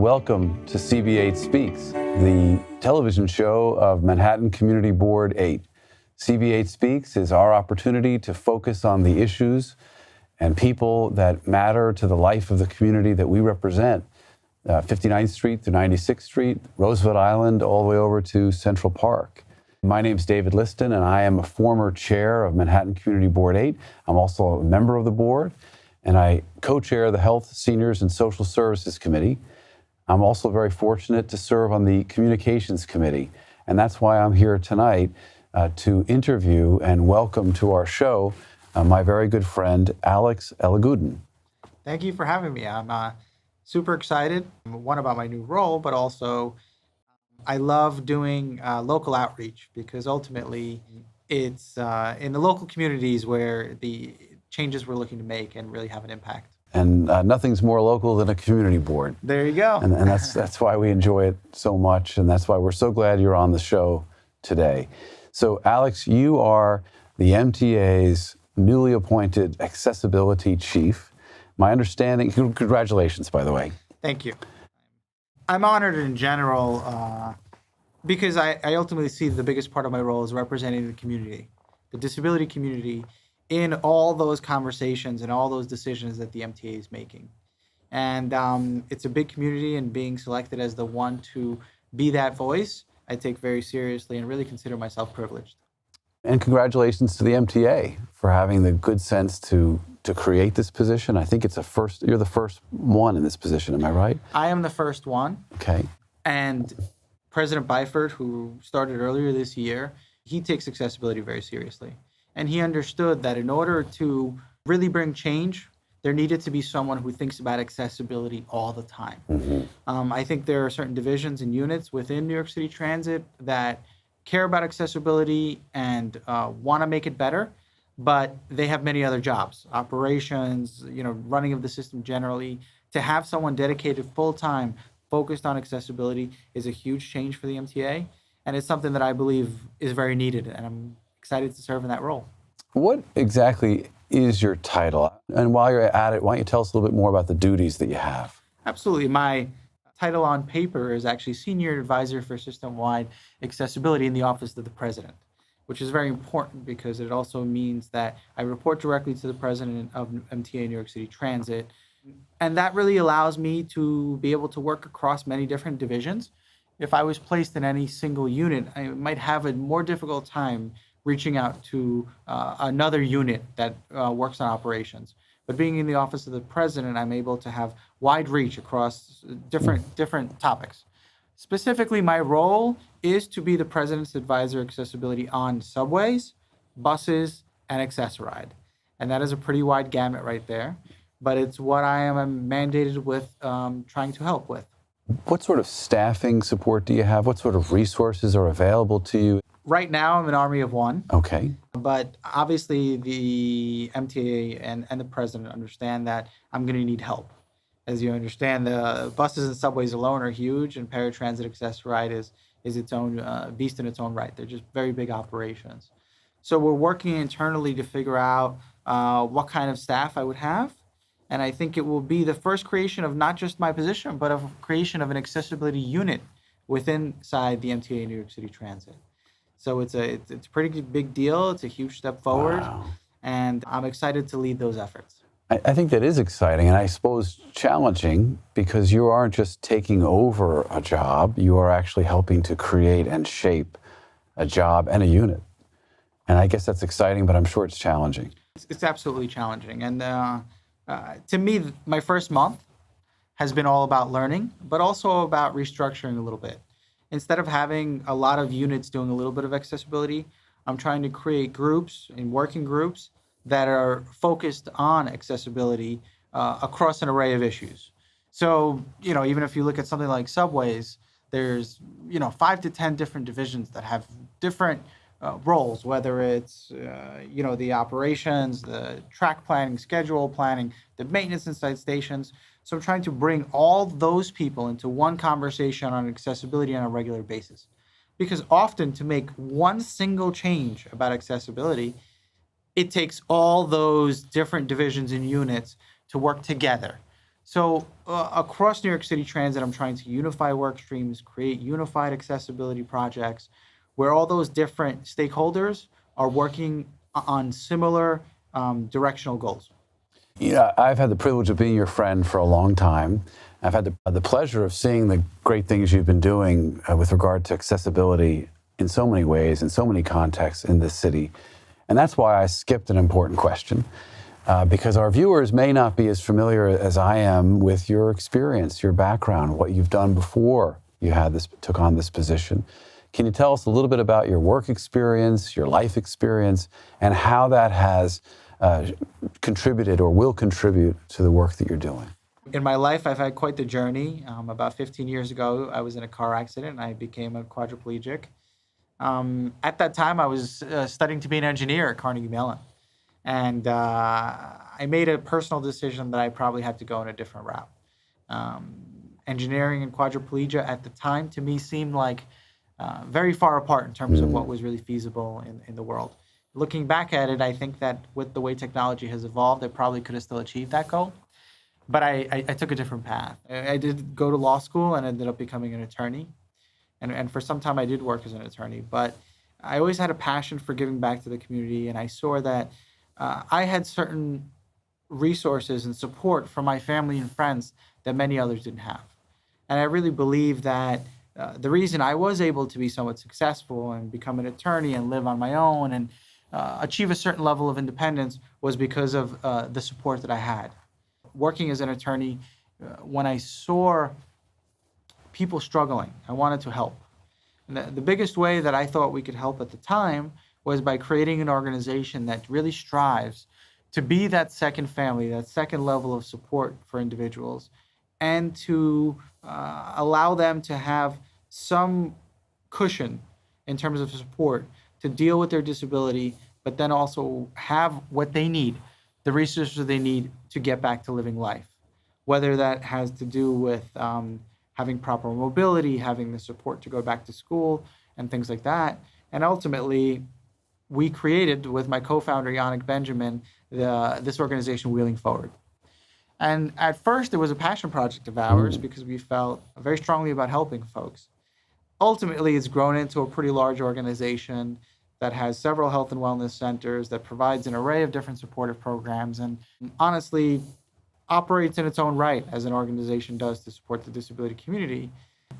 welcome to CB8 Speaks, the television show of Manhattan Community Board 8. CB8 Speaks is our opportunity to focus on the issues and people that matter to the life of the community that we represent. 59th Street to 96th Street, Roosevelt Island, all the way over to Central Park. My name's David Liston, and I am a former chair of Manhattan Community Board 8. I'm also a member of the board, and I co-chair the Health, Seniors, and Social Services Committee. I'm also very fortunate to serve on the Communications Committee, and that's why I'm here tonight to interview and welcome to our show my very good friend, Alex Elegudin. Thank you for having me. I'm super excited, one, about my new role, but also I love doing local outreach because ultimately it's in the local communities where the changes we're looking to make and really have an impact. And nothing's more local than a community board. There you go. And that's why we enjoy it so much, and that's why we're so glad you're on the show today. So, Alex, you are the MTA's newly appointed accessibility chief. My understanding, congratulations, by the way. Thank you. I'm honored in general because I ultimately see the biggest part of my role is representing the community, the disability community, in all those conversations and all those decisions that the MTA is making. And it's a big community, and being selected as the one to be that voice, I take very seriously and really consider myself privileged. And congratulations to the MTA for having the good sense to create this position. I think you're the first one in this position, am I right? I am the first one. Okay. And President Byford, who started earlier this year, he takes accessibility very seriously. And he understood that in order to really bring change, there needed to be someone who thinks about accessibility all the time. Mm-hmm. I think there are certain divisions and units within New York City Transit that care about accessibility and want to make it better, but they have many other jobs, operations, running of the system generally. To have someone dedicated full-time, focused on accessibility is a huge change for the MTA, and it's something that I believe is very needed, and I'm excited to serve in that role. What exactly is your title? And while you're at it, why don't you tell us a little bit more about the duties that you have? Absolutely. My title on paper is actually Senior Advisor for System-wide Accessibility in the Office of the President, which is very important because it also means that I report directly to the President of MTA New York City Transit. And that really allows me to be able to work across many different divisions. If I was placed in any single unit, I might have a more difficult time reaching out to another unit that works on operations. But being in the Office of the President, I'm able to have wide reach across different topics. Specifically, my role is to be the President's advisor accessibility on subways, buses, and Access-a-Ride. And that is a pretty wide gamut right there. But it's what I am mandated with trying to help with. What sort of staffing support do you have? What sort of resources are available to you? Right now, I'm an army of one. Okay. But obviously, the MTA and the President understand that I'm going to need help. As you understand, the buses and subways alone are huge, and paratransit Access-a-Ride is its own beast in its own right. They're just very big operations. So we're working internally to figure out what kind of staff I would have. And I think it will be the first creation of not just my position, but of creation of an accessibility unit inside the MTA New York City Transit. So it's a pretty big deal. It's a huge step forward. Wow. And I'm excited to lead those efforts. I think that is exciting, and I suppose challenging, because you aren't just taking over a job, you are actually helping to create and shape a job and a unit. And I guess that's exciting, but I'm sure it's challenging. It's absolutely challenging. And to me, my first month has been all about learning, but also about restructuring a little bit. Instead of having a lot of units doing a little bit of accessibility, I'm trying to create groups and working groups that are focused on accessibility across an array of issues. So, even if you look at something like subways, there's, 5 to 10 different divisions that have different roles, whether it's, the operations, the track planning, schedule planning, the maintenance inside stations. So I'm trying to bring all those people into one conversation on accessibility on a regular basis. Because often to make one single change about accessibility, it takes all those different divisions and units to work together. So across New York City Transit, I'm trying to unify work streams, create unified accessibility projects where all those different stakeholders are working on similar directional goals. Yeah, I've had the privilege of being your friend for a long time. I've had the pleasure of seeing the great things you've been doing with regard to accessibility in so many ways, in so many contexts in this city. And that's why I skipped an important question, because our viewers may not be as familiar as I am with your experience, your background, what you've done before you took on this position. Can you tell us a little bit about your work experience, your life experience, and how that has contributed or will contribute to the work that you're doing? In my life, I've had quite the journey. About 15 years ago, I was in a car accident and I became a quadriplegic. At that time, I was studying to be an engineer at Carnegie Mellon. And I made a personal decision that I probably had to go in a different route. Engineering and quadriplegia at the time, to me, seemed like very far apart in terms of what was really feasible in the world. Looking back at it, I think that with the way technology has evolved, I probably could have still achieved that goal. But I took a different path. I did go to law school and ended up becoming an attorney. And for some time, I did work as an attorney. But I always had a passion for giving back to the community. And I saw that I had certain resources and support from my family and friends that many others didn't have. And I really believe that the reason I was able to be somewhat successful and become an attorney and live on my own and achieve a certain level of independence was because of the support that I had. Working as an attorney, when I saw people struggling, I wanted to help. And the biggest way that I thought we could help at the time was by creating an organization that really strives to be that second family, that second level of support for individuals, and to allow them to have some cushion in terms of support to deal with their disability, but then also have what they need, the resources they need to get back to living life. Whether that has to do with having proper mobility, having the support to go back to school, and things like that. And ultimately, we created, with my co-founder, Yannick Benjamin, this organization, Wheeling Forward. And at first, it was a passion project of ours because we felt very strongly about helping folks. Ultimately, it's grown into a pretty large organization that has several health and wellness centers, that provides an array of different supportive programs, and honestly operates in its own right as an organization does to support the disability community.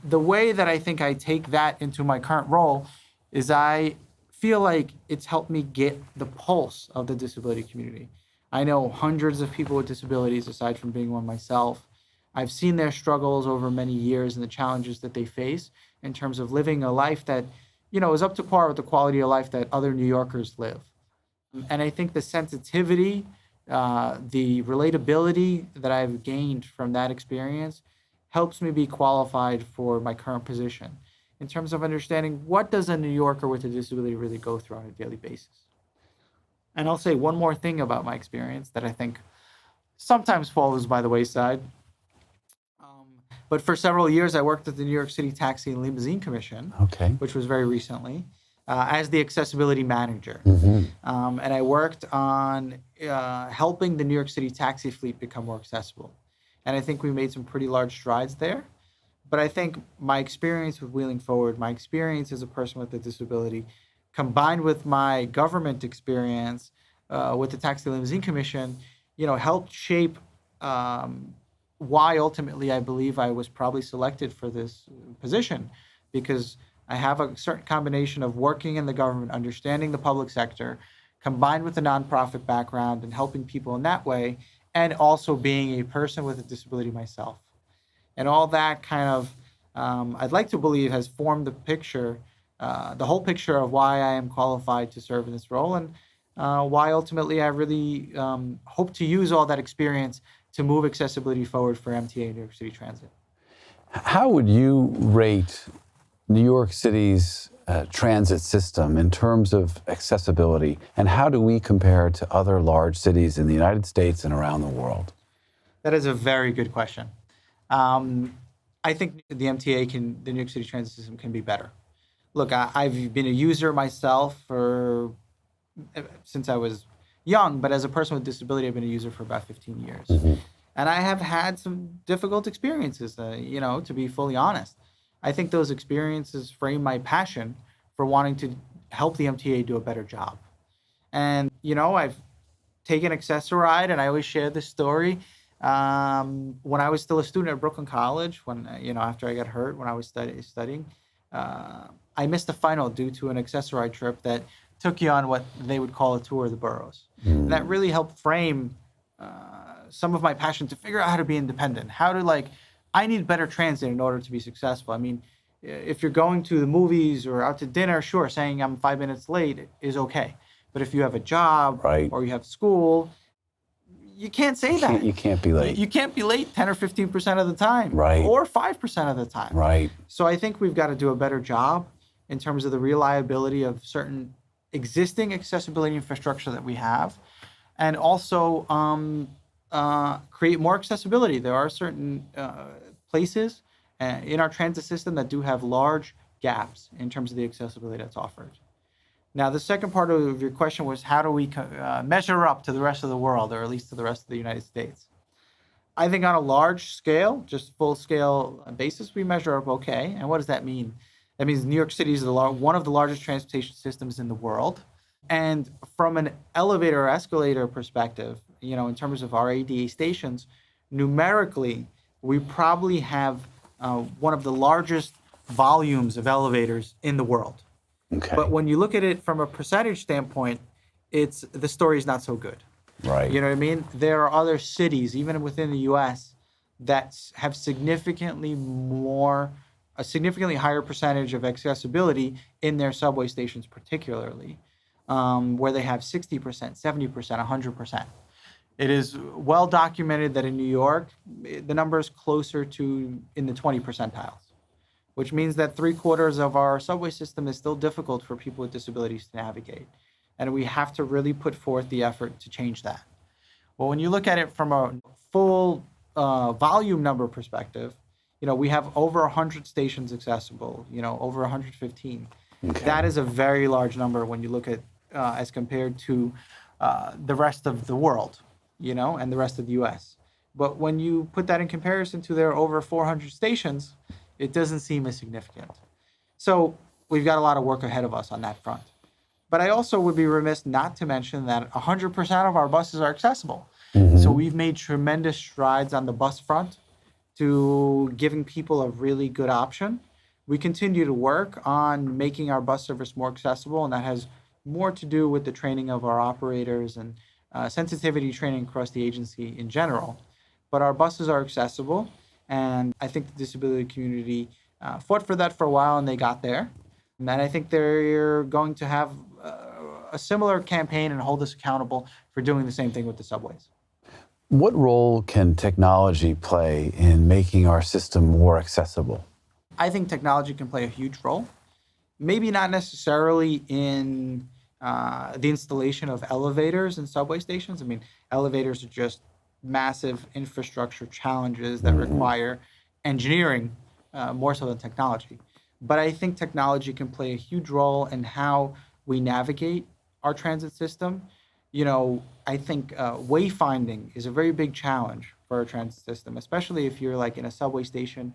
The way that I think I take that into my current role is I feel like it's helped me get the pulse of the disability community. I know hundreds of people with disabilities, aside from being one myself. I've seen their struggles over many years and the challenges that they face in terms of living a life that, is up to par with the quality of life that other New Yorkers live. And I think the sensitivity, the relatability that I've gained from that experience helps me be qualified for my current position in terms of understanding what does a New Yorker with a disability really go through on a daily basis. And I'll say one more thing about my experience that I think sometimes falls by the wayside. But for several years, I worked at the New York City Taxi and Limousine Commission, which was very recently, as the accessibility manager. And I worked on helping the New York City taxi fleet become more accessible. And I think we made some pretty large strides there. But I think my experience with Wheeling Forward, my experience as a person with a disability, combined with my government experience with the Taxi Limousine Commission, helped shape why ultimately I believe I was probably selected for this position, because I have a certain combination of working in the government, understanding the public sector, combined with a nonprofit background and helping people in that way, and also being a person with a disability myself. And all that kind of, I'd like to believe, has formed the picture, the whole picture of why I am qualified to serve in this role, and why ultimately I really hope to use all that experience to move accessibility forward for MTA and New York City Transit. How would you rate New York City's transit system in terms of accessibility, and how do we compare to other large cities in the United States and around the world? That is a very good question. I think the MTA the New York City transit system can be better. Look, I've been a user myself since I was young, but as a person with disability, I've been a user for about 15 years. And I have had some difficult experiences, to be fully honest. I think those experiences frame my passion for wanting to help the MTA do a better job. And, I've taken Accessoride, and I always share this story. When I was still a student at Brooklyn College, after I got hurt, when I was studying, I missed the final due to an Accessoride trip that took you on what they would call a tour of the boroughs. And that really helped frame some of my passion to figure out how to be independent, I need better transit in order to be successful. I mean, if you're going to the movies or out to dinner, sure, saying I'm 5 minutes late is okay. But if you have a job Right. or you have school, you can't say that. You can't be late. You can't be late 10 or 15% of the time. Right. Or 5% of the time. Right. So I think we've got to do a better job in terms of the reliability of certain existing accessibility infrastructure that we have, and also create more accessibility. There are certain places in our transit system that do have large gaps in terms of the accessibility that's offered. Now, the second part of your question was, how do we measure up to the rest of the world, or at least to the rest of the United States? I think on a large scale, just full scale basis, we measure up okay. And what does that mean? That means New York City is one of the largest transportation systems in the world. And from an elevator or escalator perspective, in terms of our ADA stations, numerically, we probably have one of the largest volumes of elevators in the world. Okay. But when you look at it from a percentage standpoint, the story is not so good. Right. You know what I mean? There are other cities, even within the U.S., that have a significantly higher percentage of accessibility in their subway stations, particularly, where they have 60%, 70%, 100%. It is well documented that in New York, the number is closer to in the 20 percentiles, which means that 3/4 of our subway system is still difficult for people with disabilities to navigate. And we have to really put forth the effort to change that. Well, when you look at it from a full volume number perspective, we have over 100 stations accessible, over 115. Okay. That is a very large number when you look at as compared to the rest of the world, and the rest of the U.S. But when you put that in comparison to their over 400 stations, it doesn't seem as significant. So we've got a lot of work ahead of us on that front. But I also would be remiss not to mention that 100% of our buses are accessible. Mm-hmm. So we've made tremendous strides on the bus front to giving people a really good option. We continue to work on making our bus service more accessible, and that has more to do with the training of our operators and sensitivity training across the agency in general. But our buses are accessible, and I think the disability community fought for that for a while, and they got there. And I think they're going to have a similar campaign and hold us accountable for doing the same thing with the subways. What role can technology play in making our system more accessible? I think technology can play a huge role. Maybe not necessarily in the installation of elevators in subway stations. I mean, elevators are just massive infrastructure challenges that require engineering more so than technology. But I think technology can play a huge role in how we navigate our transit system. I think wayfinding is a very big challenge for our transit system, especially if you're in a subway station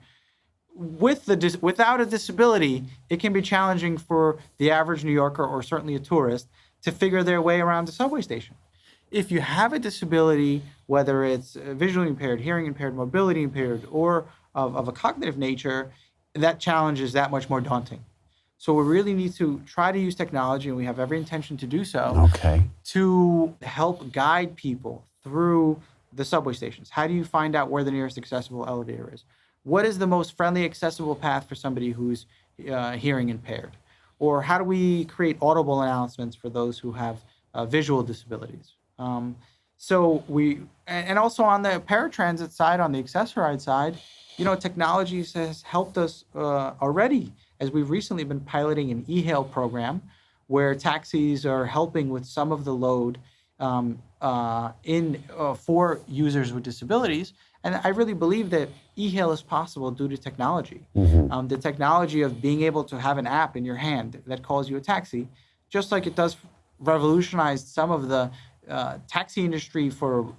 without a disability. It can be challenging for the average New Yorker, or certainly a tourist, to figure their way around the subway station. If you have a disability, whether it's visually impaired, hearing impaired, mobility impaired, or of a cognitive nature, that challenge is that much more daunting. So we really need to try to use technology, and we have every intention to do so, to help guide people through the subway stations. How do you find out where the nearest accessible elevator is? What is the most friendly, accessible path for somebody who's hearing impaired? Or how do we create audible announcements for those who have visual disabilities? And also on the paratransit side, on the Accessoride side, technology has helped us already, as we've recently been piloting an e-hail program where taxis are helping with some of the load for users with disabilities. And I really believe that e-hail is possible due to technology. Mm-hmm. The technology of being able to have an app in your hand that calls you a taxi, just like it does revolutionize some of the taxi industry for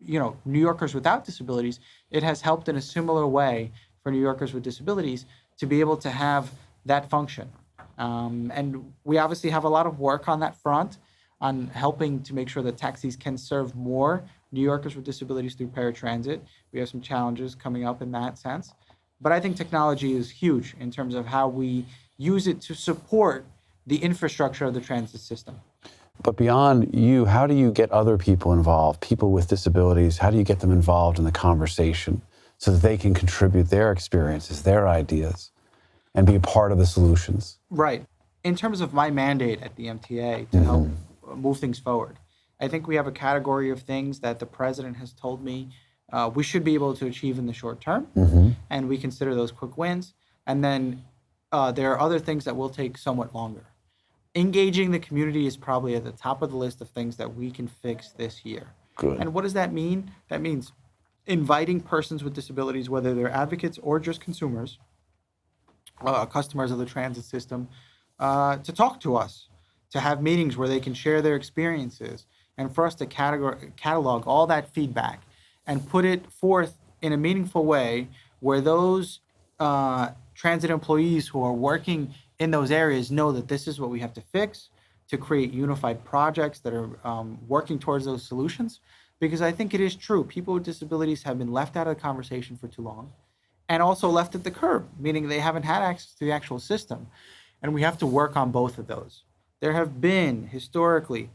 New Yorkers without disabilities, it has helped in a similar way for New Yorkers with disabilities to be able to have that function. And we obviously have a lot of work on that front, on helping to make sure that taxis can serve more New Yorkers with disabilities through paratransit. We have some challenges coming up in that sense. But I think technology is huge in terms of how we use it to support the infrastructure of the transit system. But beyond you, how do you get other people involved, people with disabilities? How do you get them involved in the conversation so that they can contribute their experiences, their ideas, and be a part of the solutions? Right. In terms of my mandate at the MTA to help move things forward, I think we have a category of things that the president has told me we should be able to achieve in the short term, and we consider those quick wins. And then there are other things that will take somewhat longer. Engaging the community is probably at the top of the list of things that we can fix this year. Good. And what does that mean? That means inviting persons with disabilities, whether they're advocates or just consumers, customers of the transit system, to talk to us, to have meetings where they can share their experiences, and for us to catalog all that feedback and put it forth in a meaningful way where those transit employees who are working in those areas know that this is what we have to fix, to create unified projects that are working towards those solutions. Because I think it is true, people with disabilities have been left out of the conversation for too long, and also left at the curb, meaning they haven't had access to the actual system. And we have to work on both of those. There have been, historically,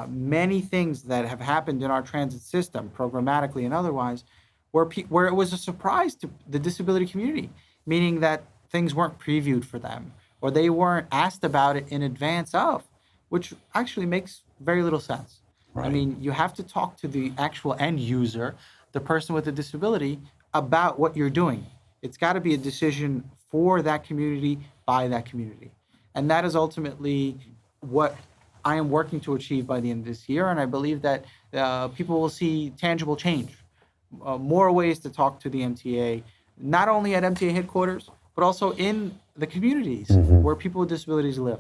many things that have happened in our transit system, programmatically and otherwise, where it was a surprise to the disability community, meaning that things weren't previewed for them, or they weren't asked about it in advance of, which actually makes very little sense. Right. I mean, you have to talk to the actual end user, the person with a disability, about what you're doing. It's got to be a decision for that community, by that community. And that is ultimately what I am working to achieve by the end of this year. And I believe that people will see tangible change, more ways to talk to the MTA, not only at MTA headquarters, but also in the communities where people with disabilities live.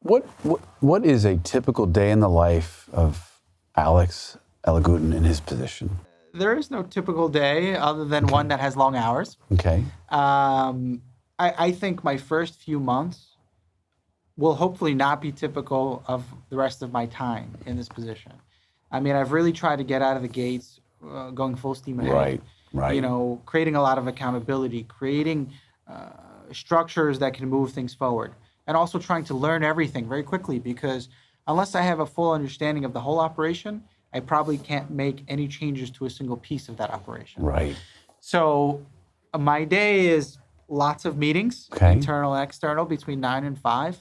What is a typical day in the life of Alex Elegudin in his position? There is no typical day other than one that has long hours. Okay. I think my first few months will hopefully not be typical of the rest of my time in this position. I mean, I've really tried to get out of the gates, going full steam ahead. Right. Creating a lot of accountability, creating structures that can move things forward, and also trying to learn everything very quickly, because unless I have a full understanding of the whole operation, I probably can't make any changes to a single piece of that operation. Right. So my day is lots of meetings, internal and external, between 9 and 5.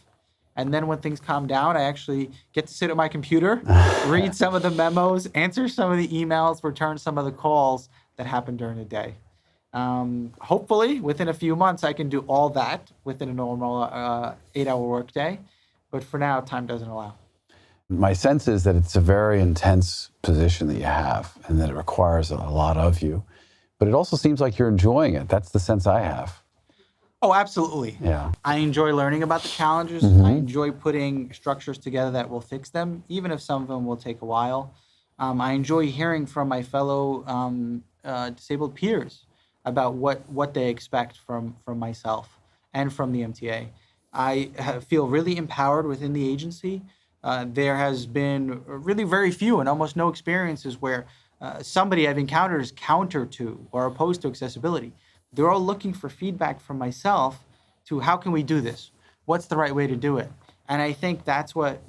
And then when things calm down, I actually get to sit at my computer, read some of the memos, answer some of the emails, return some of the calls that happen during the day. Hopefully, within a few months, I can do all that within a normal 8-hour workday. But for now, time doesn't allow. My sense is that it's a very intense position that you have and that it requires a lot of you. But it also seems like you're enjoying it. That's the sense I have. Oh, absolutely. Yeah. I enjoy learning about the challenges. I enjoy putting structures together that will fix them, even if some of them will take a while. I enjoy hearing from my fellow disabled peers about what they expect from myself and from the MTA. I feel really empowered within the agency. There has been really very few and almost no experiences where somebody I've encountered is counter to or opposed to accessibility. They're all looking for feedback from myself to how can we do this? What's the right way to do it? And I think that's what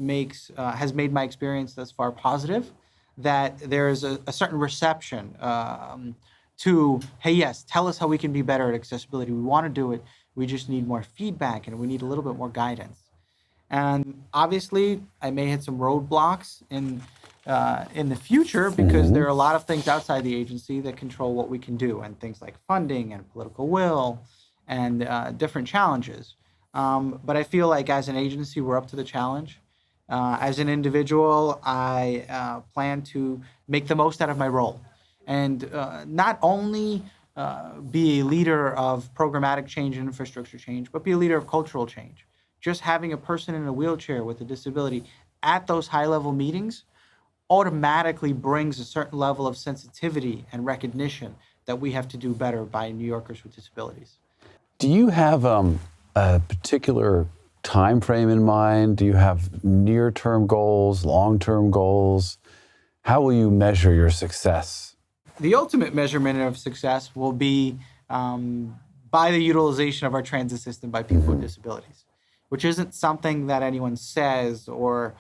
has made my experience thus far positive, that there is a certain reception to, hey, yes, tell us how we can be better at accessibility. We want to do it. We just need more feedback and we need a little bit more guidance. And obviously, I may hit some roadblocks in the future because there are a lot of things outside the agency that control what we can do, and things like funding and political will and different challenges. But I feel like as an agency, we're up to the challenge. As an individual, I plan to make the most out of my role and not only be a leader of programmatic change and infrastructure change, but be a leader of cultural change. Just having a person in a wheelchair with a disability at those high-level meetings automatically brings a certain level of sensitivity and recognition that we have to do better by New Yorkers with disabilities. Do you have a particular time frame in mind? Do you have near-term goals, long-term goals? How will you measure your success? The ultimate measurement of success will be by the utilization of our transit system by people with disabilities, which isn't something that anyone says or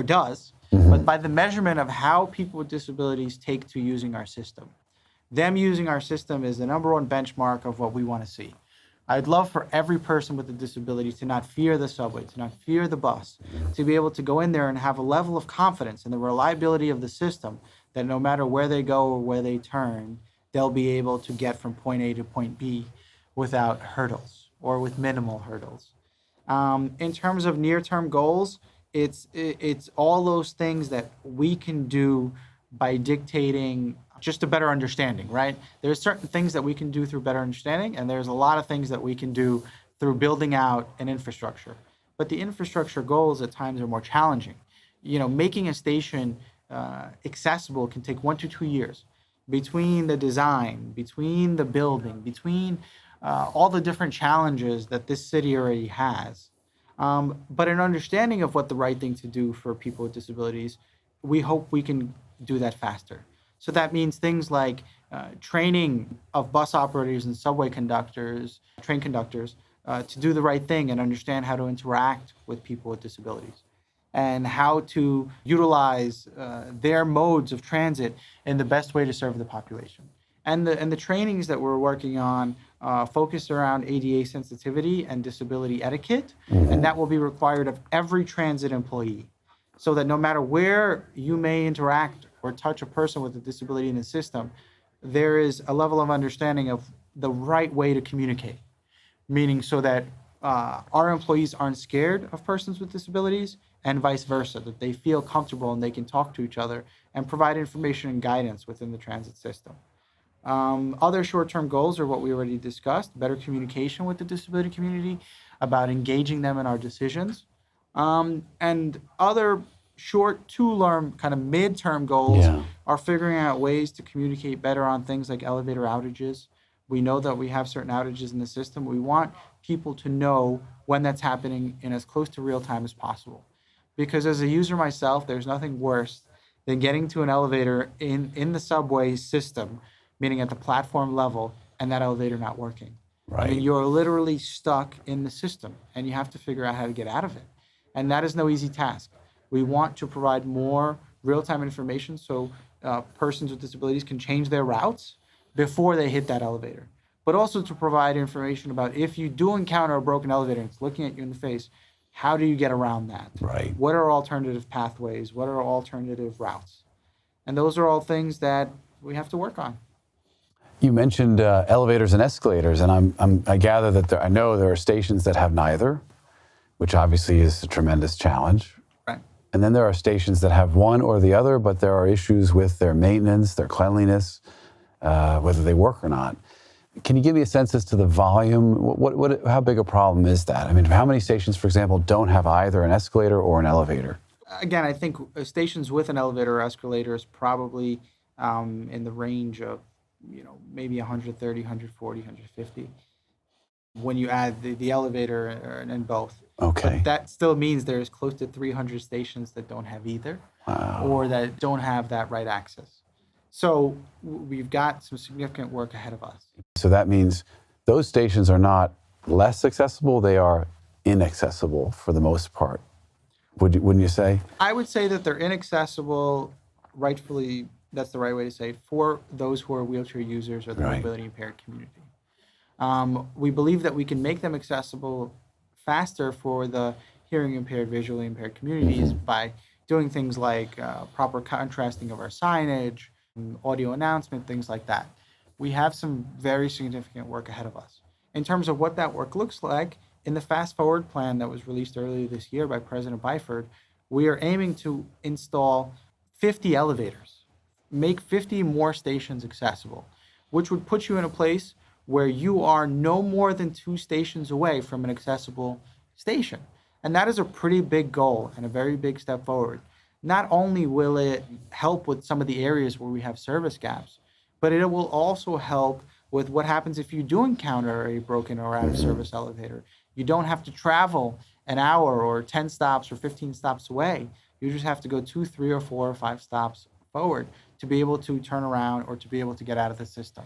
does, but by the measurement of how people with disabilities take to using our system. Them using our system is the number one benchmark of what we want to see. I'd love for every person with a disability to not fear the subway, to not fear the bus, to be able to go in there and have a level of confidence in the reliability of the system that no matter where they go or where they turn, they'll be able to get from point A to point B without hurdles or with minimal hurdles. In terms of near-term goals, it's all those things that we can do by dictating just a better understanding, right? There's certain things that we can do through better understanding, and there's a lot of things that we can do through building out an infrastructure. But the infrastructure goals at times are more challenging. Making a station accessible can take 1 to 2 years between the design, between the building, between all the different challenges that this city already has. But an understanding of what the right thing to do for people with disabilities, we hope we can do that faster. So that means things like training of bus operators and subway conductors, train conductors, to do the right thing and understand how to interact with people with disabilities and how to utilize their modes of transit in the best way to serve the population. And the trainings that we're working on focus around ADA sensitivity and disability etiquette, and that will be required of every transit employee, so that no matter where you may interact or touch a person with a disability in the system, there is a level of understanding of the right way to communicate, meaning so that our employees aren't scared of persons with disabilities and vice versa, that they feel comfortable and they can talk to each other and provide information and guidance within the transit system. Other short-term goals are what we already discussed: better communication with the disability community, about engaging them in our decisions, and other short to kind of mid-term goals are figuring out ways to communicate better on things like elevator outages. We know that we have certain outages in the system. We want people to know when that's happening in as close to real time as possible. Because as a user myself, there's nothing worse than getting to an elevator in the subway system, meaning at the platform level, and that elevator not working. Right. I mean, you're literally stuck in the system and you have to figure out how to get out of it. And that is no easy task. We want to provide more real-time information so persons with disabilities can change their routes before they hit that elevator. But also to provide information about if you do encounter a broken elevator and it's looking at you in the face, how do you get around that? Right. What are alternative pathways? What are alternative routes? And those are all things that we have to work on. You mentioned elevators and escalators, and I gather that I know there are stations that have neither, which obviously is a tremendous challenge. Right. And then there are stations that have one or the other, but there are issues with their maintenance, their cleanliness, whether they work or not. Can you give me a sense as to the volume? How big a problem is that? I mean, how many stations, for example, don't have either an escalator or an elevator? Again, I think stations with an elevator or escalator is probably in the range of, maybe 130, 140, 150. When you add the elevator and both. Okay. But that still means there's close to 300 stations that don't have either. Wow. Or that don't have that right access. So we've got some significant work ahead of us. So that means those stations are not less accessible, they are inaccessible for the most part. Wouldn't you say? I would say that they're inaccessible, rightfully, that's the right way to say it, for those who are wheelchair users or the Right. mobility impaired community. We believe that we can make them accessible faster for the hearing impaired, visually impaired communities by doing things like proper contrasting of our signage, audio announcement, things like that. We have some very significant work ahead of us. In terms of what that work looks like, in the Fast Forward plan that was released earlier this year by President Byford, we are aiming to install 50 elevators, make 50 more stations accessible, which would put you in a place where you are no more than 2 stations away from an accessible station. And that is a pretty big goal and a very big step forward. not only will it help with some of the areas where we have service gaps, but it will also help with what happens if you do encounter a broken or out of service elevator. You don't have to travel an hour or 10 stops or 15 stops away. You just have to go 2, 3, or 4 or 5 stops forward to be able to turn around or to be able to get out of the system.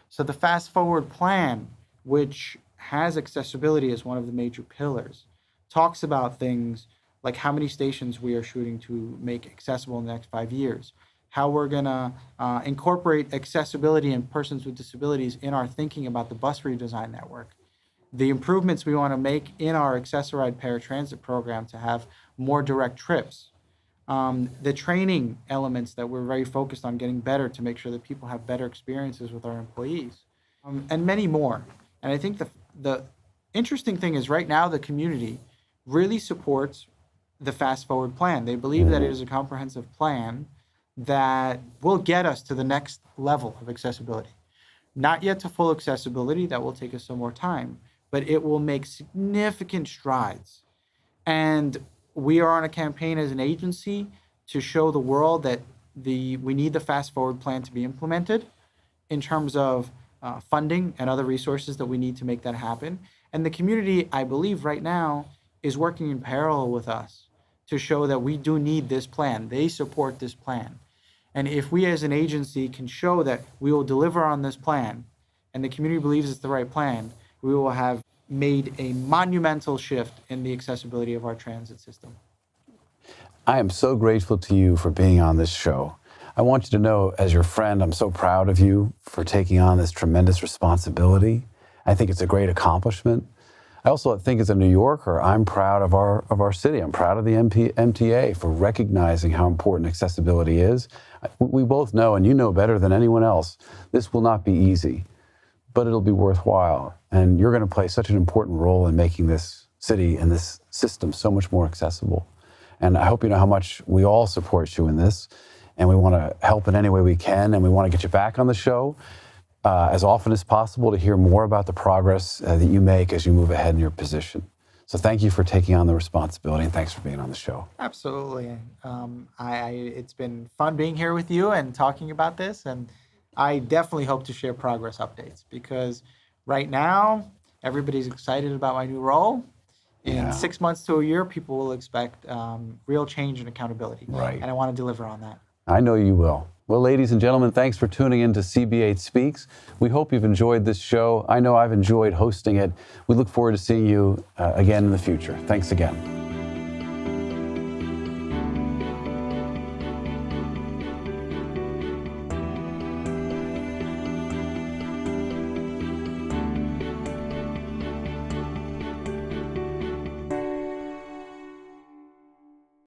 So the fast forward plan, which has accessibility as one of the major pillars, talks about things like how many stations we are shooting to make accessible in the next 5 years, how we're going to incorporate accessibility and persons with disabilities in our thinking about the bus redesign network, the improvements we want to make in our accessoride paratransit program to have more direct trips, the training elements that we're very focused on getting better to make sure that people have better experiences with our employees, and many more. And I think the interesting thing is right now the community really supports the fast forward plan. They believe that it is a comprehensive plan that will get us to the next level of accessibility. Not yet to full accessibility, that will take us some more time, but it will make significant strides. And we are on a campaign as an agency to show the world that we need the fast forward plan to be implemented in terms of funding and other resources that we need to make that happen. And the community, I believe right now, is working in parallel with us to show that we do need this plan. They support this plan. And if we as an agency can show that we will deliver on this plan and the community believes it's the right plan, we will have made a monumental shift in the accessibility of our transit system. I am so grateful to you for being on this show. I want you to know, as your friend, I'm so proud of you for taking on this tremendous responsibility. I think it's a great accomplishment. I also think as a New Yorker, I'm proud of our city. I'm proud of the MTA for recognizing how important accessibility is. We both know, and you know better than anyone else, this will not be easy, but it'll be worthwhile. And you're going to play such an important role in making this city and this system so much more accessible. And I hope you know how much we all support you in this, and we want to help in any way we can, and we want to get you back on the show as often as possible to hear more about the progress that you make as you move ahead in your position. So thank you for taking on the responsibility, and thanks for being on the show. Absolutely. It's been fun being here with you and talking about this, and I definitely hope to share progress updates because right now, everybody's excited about my new role. In 6 months to a year, people will expect real change and accountability. Right. And I want to deliver on that. I know you will. Well, ladies and gentlemen, thanks for tuning in to CB8 Speaks. We hope you've enjoyed this show. I know I've enjoyed hosting it. We look forward to seeing you again in the future. Thanks again.